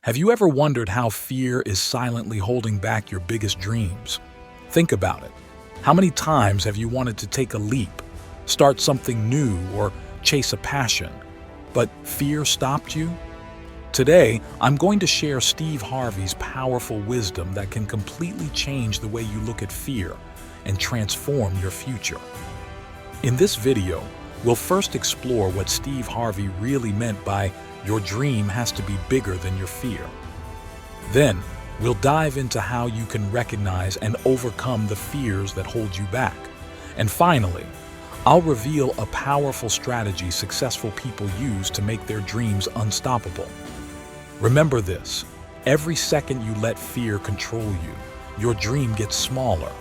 Have you ever wondered how fear is silently holding back your biggest dreams? Think about it. How many times have you wanted to take a leap, start something new, or chase a passion, but fear stopped you? Today, I'm going to share Steve Harvey's powerful wisdom that can completely change the way you look at fear and transform your future. In this video, we'll first explore what Steve Harvey really meant by "your dream has to be bigger than your fear." Then, we'll dive into how you can recognize and overcome the fears that hold you back. And finally, I'll reveal a powerful strategy successful people use to make their dreams unstoppable. Remember this: every second you let fear control you, your dream gets smaller.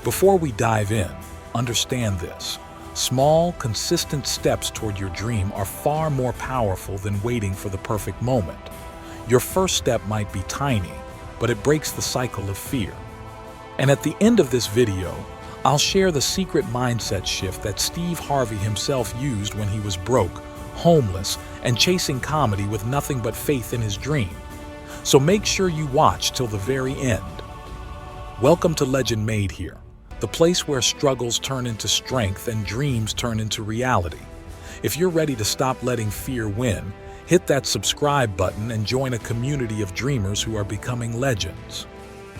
Before we dive in, understand this. Small, consistent steps toward your dream are far more powerful than waiting for the perfect moment. Your first step might be tiny, but it breaks the cycle of fear. And at the end of this video, I'll share the secret mindset shift that Steve Harvey himself used when he was broke, homeless, and chasing comedy with nothing but faith in his dream. So make sure you watch till the very end. Welcome to Legend Made Here, the place where struggles turn into strength and dreams turn into reality. If you're ready to stop letting fear win, hit that subscribe button and join a community of dreamers who are becoming legends.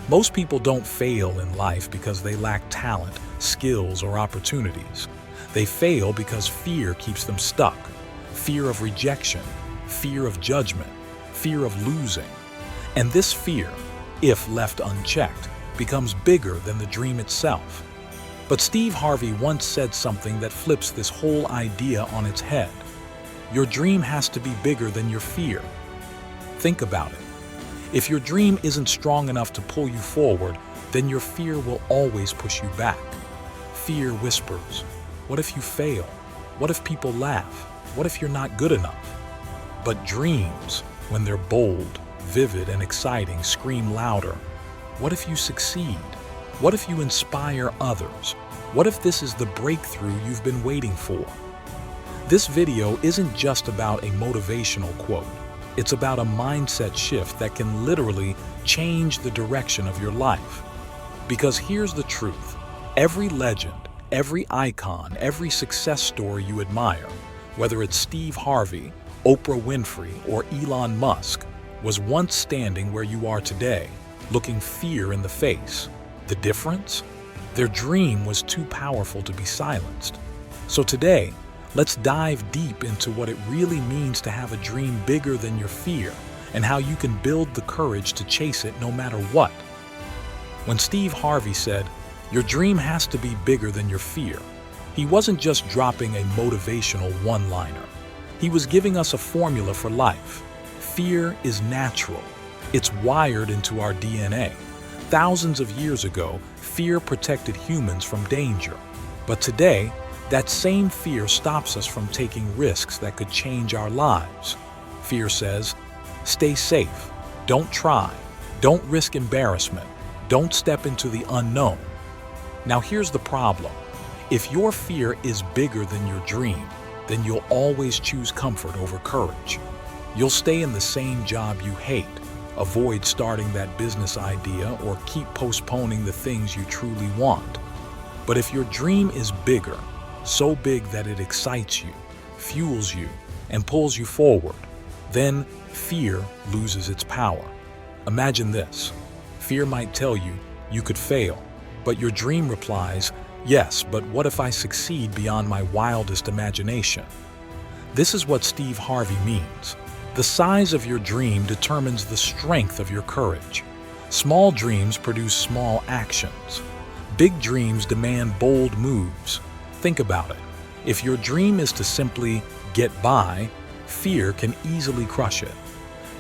Most people don't fail in life because they lack talent, skills, or opportunities. They fail because fear keeps them stuck. Fear of rejection, fear of judgment, fear of losing. And this fear, if left unchecked, becomes bigger than the dream itself. But Steve Harvey once said something that flips this whole idea on its head. Your dream has to be bigger than your fear. Think about it. If your dream isn't strong enough to pull you forward, then your fear will always push you back. Fear whispers, "What if you fail? What if people laugh? What if you're not good enough?" But dreams, when they're bold, vivid, and exciting, scream louder. What if you succeed? What if you inspire others? What if this is the breakthrough you've been waiting for? This video isn't just about a motivational quote. It's about a mindset shift that can literally change the direction of your life. Because here's the truth: every legend, every icon, every success story you admire, whether it's Steve Harvey, Oprah Winfrey, or Elon Musk, was once standing where you are today, looking fear in the face. The difference? Their dream was too powerful to be silenced. So today, let's dive deep into what it really means to have a dream bigger than your fear and how you can build the courage to chase it no matter what. When Steve Harvey said, "Your dream has to be bigger than your fear," he wasn't just dropping a motivational one-liner. He was giving us a formula for life. Fear is natural. It's wired into our DNA. Thousands of years ago, fear protected humans from danger. But today, that same fear stops us from taking risks that could change our lives. Fear says, "Stay safe. Don't try. Don't risk embarrassment. Don't step into the unknown." Now here's the problem. If your fear is bigger than your dream, then you'll always choose comfort over courage. You'll stay in the same job you hate, avoid starting that business idea, or keep postponing the things you truly want. But if your dream is bigger, so big that it excites you, fuels you, and pulls you forward, then fear loses its power. Imagine this. Fear might tell you you could fail, but your dream replies, "Yes, but what if I succeed beyond my wildest imagination?" This is what Steve Harvey means. The size of your dream determines the strength of your courage. Small dreams produce small actions. Big dreams demand bold moves. Think about it. If your dream is to simply get by, fear can easily crush it.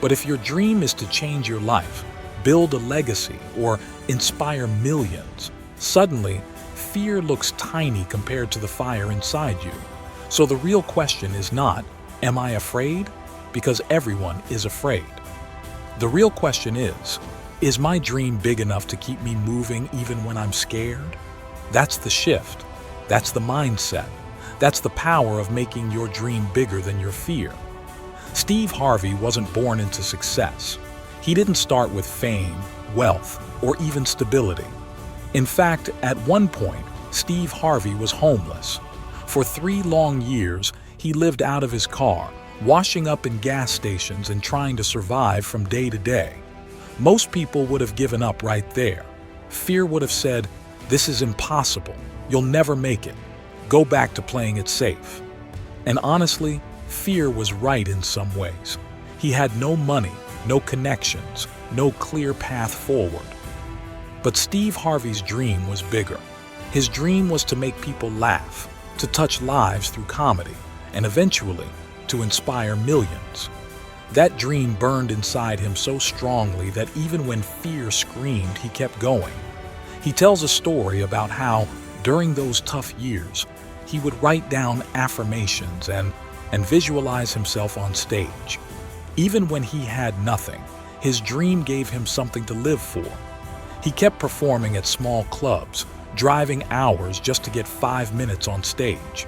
But if your dream is to change your life, build a legacy, or inspire millions, suddenly fear looks tiny compared to the fire inside you. So the real question is not, "Am I afraid?" Because everyone is afraid. The real question is my dream big enough to keep me moving even when I'm scared? That's the shift. That's the mindset. That's the power of making your dream bigger than your fear. Steve Harvey wasn't born into success. He didn't start with fame, wealth, or even stability. In fact, at one point, Steve Harvey was homeless. For 3 long years, he lived out of his car, washing up in gas stations and trying to survive from day to day. Most people would have given up right there. Fear would have said, "This is impossible. You'll never make it. Go back to playing it safe." And honestly, fear was right in some ways. He had no money, no connections, no clear path forward. But Steve Harvey's dream was bigger. His dream was to make people laugh, to touch lives through comedy, and eventually, to inspire millions. That dream burned inside him so strongly that even when fear screamed, he kept going. He tells a story about how, during those tough years, he would write down affirmations and visualize himself on stage. Even when he had nothing, his dream gave him something to live for. He kept performing at small clubs, driving hours just to get 5 minutes on stage.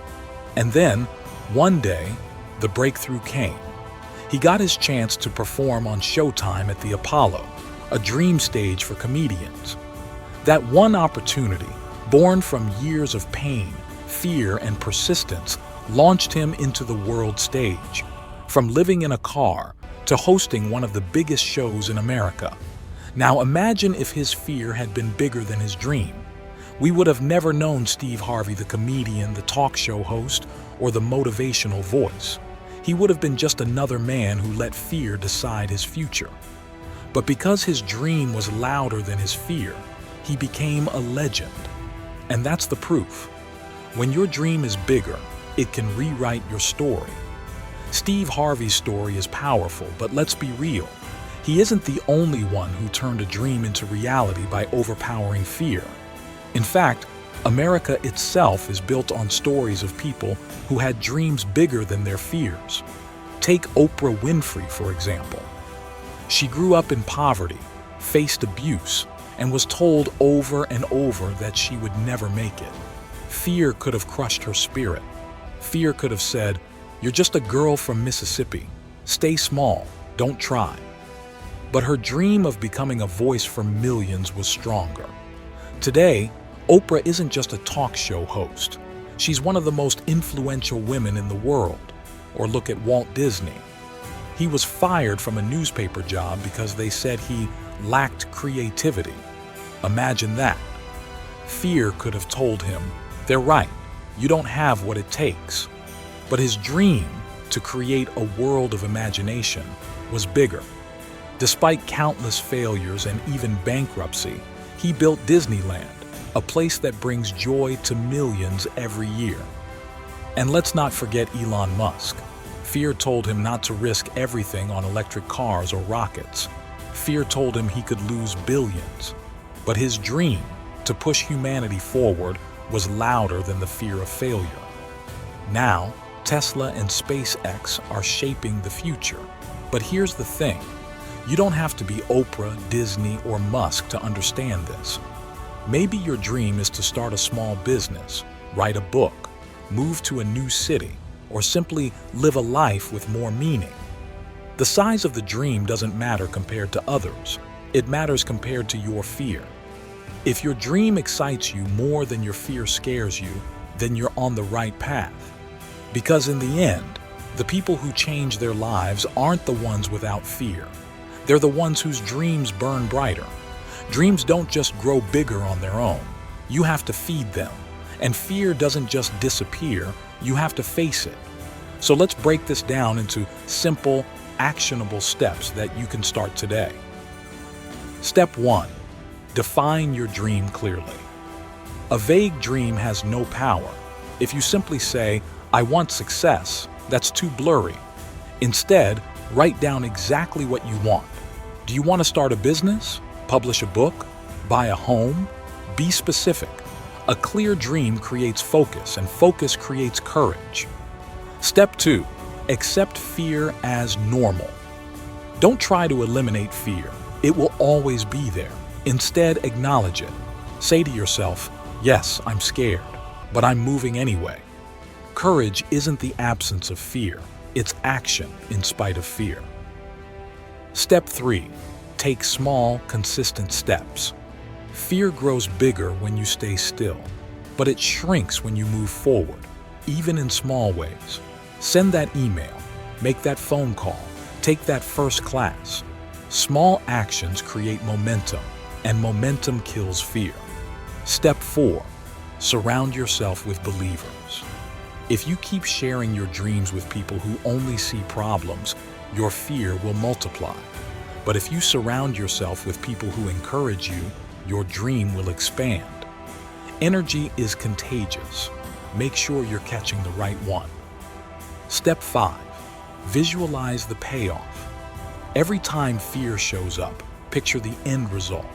And then, one day, the breakthrough came. He got his chance to perform on Showtime at the Apollo, a dream stage for comedians. That one opportunity, born from years of pain, fear, and persistence, launched him into the world stage. From living in a car to hosting one of the biggest shows in America. Now imagine if his fear had been bigger than his dream. We would have never known Steve Harvey, the comedian, the talk show host, or the motivational voice. He would have been just another man who let fear decide his future. But because his dream was louder than his fear, he became a legend. And that's the proof. When your dream is bigger, it can rewrite your story. Steve Harvey's story is powerful, but let's be real. He isn't the only one who turned a dream into reality by overpowering fear. In fact, America itself is built on stories of people who had dreams bigger than their fears. Take Oprah Winfrey, for example. She grew up in poverty, faced abuse, and was told over and over that she would never make it. Fear could have crushed her spirit. Fear could have said, "You're just a girl from Mississippi. Stay small, don't try." But her dream of becoming a voice for millions was stronger. Today, Oprah isn't just a talk show host. She's one of the most influential women in the world. Or look at Walt Disney. He was fired from a newspaper job because they said he lacked creativity. Imagine that. Fear could have told him, "They're right, you don't have what it takes." But his dream to create a world of imagination was bigger. Despite countless failures and even bankruptcy, he built Disneyland, a place that brings joy to millions every year. And let's not forget Elon Musk. Fear told him not to risk everything on electric cars or rockets. Fear told him he could lose billions. But his dream to push humanity forward was louder than the fear of failure. Now, Tesla and SpaceX are shaping the future. But here's the thing. You don't have to be Oprah, Disney, or Musk to understand this. Maybe your dream is to start a small business, write a book, move to a new city, or simply live a life with more meaning. The size of the dream doesn't matter compared to others. It matters compared to your fear. If your dream excites you more than your fear scares you, then you're on the right path. Because in the end, the people who change their lives aren't the ones without fear. They're the ones whose dreams burn brighter. Dreams don't just grow bigger on their own. You have to feed them. And fear doesn't just disappear, you have to face it. So let's break this down into simple, actionable steps that you can start today. Step 1. Define your dream clearly. A vague dream has no power. If you simply say, "I want success," that's too blurry. Instead, write down exactly what you want. Do you want to start a business? Publish a book? Buy a home? Be specific. A clear dream creates focus, and focus creates courage. Step 2. Accept fear as normal. Don't try to eliminate fear. It will always be there. Instead, acknowledge it. Say to yourself, "Yes, I'm scared, but I'm moving anyway." Courage isn't the absence of fear. It's action in spite of fear. Step 3. Take small, consistent steps. Fear grows bigger when you stay still, but it shrinks when you move forward, even in small ways. Send that email, make that phone call, take that first class. Small actions create momentum, and momentum kills fear. Step 4. Surround yourself with believers. If you keep sharing your dreams with people who only see problems, your fear will multiply. But if you surround yourself with people who encourage you, your dream will expand. Energy is contagious. Make sure you're catching the right one. Step 5. Visualize the payoff. Every time fear shows up, picture the end result.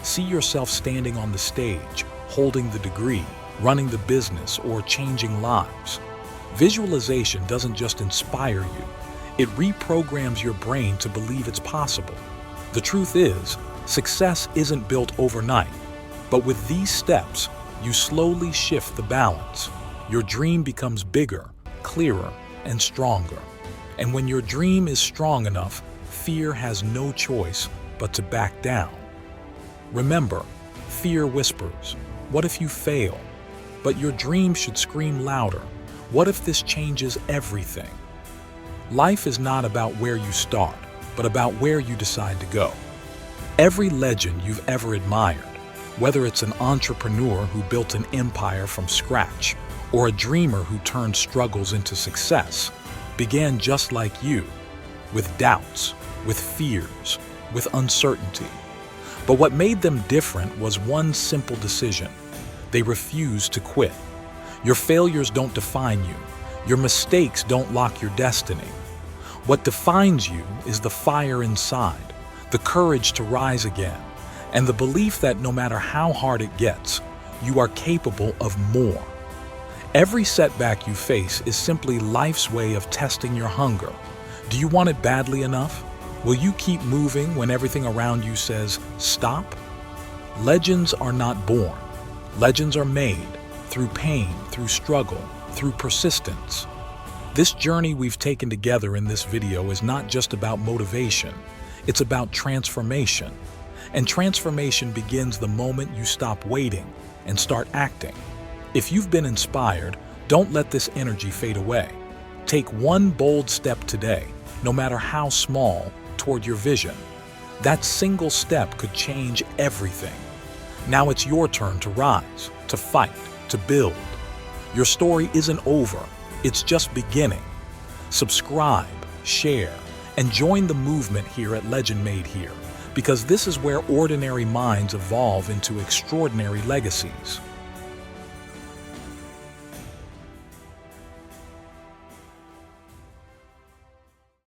See yourself standing on the stage, holding the degree, running the business, or changing lives. Visualization doesn't just inspire you, it reprograms your brain to believe it's possible. The truth is, success isn't built overnight, but with these steps, you slowly shift the balance. Your dream becomes bigger, clearer, and stronger. And when your dream is strong enough, fear has no choice but to back down. Remember, fear whispers, "What if you fail?" But your dream should scream louder, "What if this changes everything?" Life is not about where you start, but about where you decide to go. Every legend you've ever admired, whether it's an entrepreneur who built an empire from scratch or a dreamer who turned struggles into success, began just like you, with doubts, with fears, with uncertainty. But what made them different was one simple decision. They refused to quit. Your failures don't define you. Your mistakes don't lock your destiny. What defines you is the fire inside, the courage to rise again, and the belief that no matter how hard it gets, you are capable of more. Every setback you face is simply life's way of testing your hunger. Do you want it badly enough? Will you keep moving when everything around you says, "Stop"? Legends are not born. Legends are made through pain, through struggle, through persistence. This journey we've taken together in this video is not just about motivation. It's about transformation. And transformation begins the moment you stop waiting and start acting. If you've been inspired, don't let this energy fade away. Take one bold step today, no matter how small, toward your vision. That single step could change everything. Now it's your turn to rise, to fight, to build. Your story isn't over, it's just beginning. Subscribe, share, and join the movement here at Legend Made Here, because this is where ordinary minds evolve into extraordinary legacies.